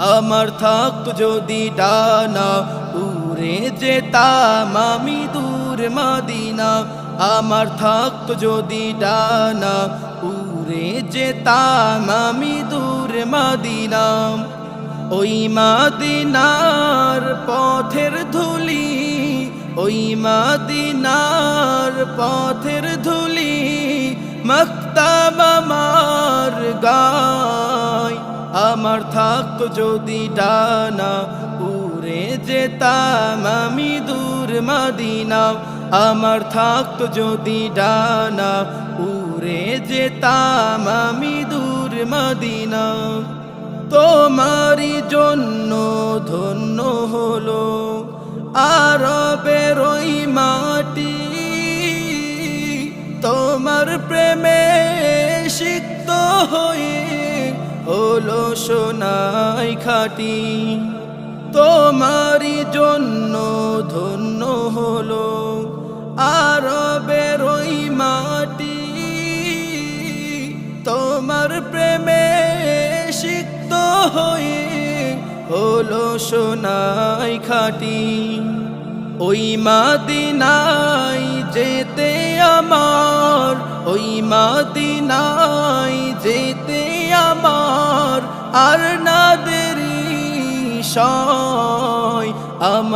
আমার থাকতো যদি ডানা উড়ে যেতাম আমি দূর মদিনা। আমার থাকতো যদি ডানা উড়ে যেতাম আমি দূর মদিনা। ওই মদিনার পথের ধুলি, ওই মদিনার পথের ধুলি মক্তব আমার গায়। আমার থাকতো যদি ডানা উড়ে যেতাম আমি দূর মদিনা। আমার থাকতো যদি ডানা উড়ে যেতাম আমি দূর মদিনা। তোমারই জন্য ধন্য হলো আরবের ওই মাটি, তোমার প্রেমে সিক্ত হয়ে হলো সোনাই খাঁটি। তোমারই জন্য ধন্য হলো আরবের ওই মাটি, তোমার প্রেমে সিক্ত হয়ে হলো সোনাই খাঁটি। ওই মদিনায় যেতে আমার, ওই মদিনায় যেতে আমার আর না দেরি সয়। আমার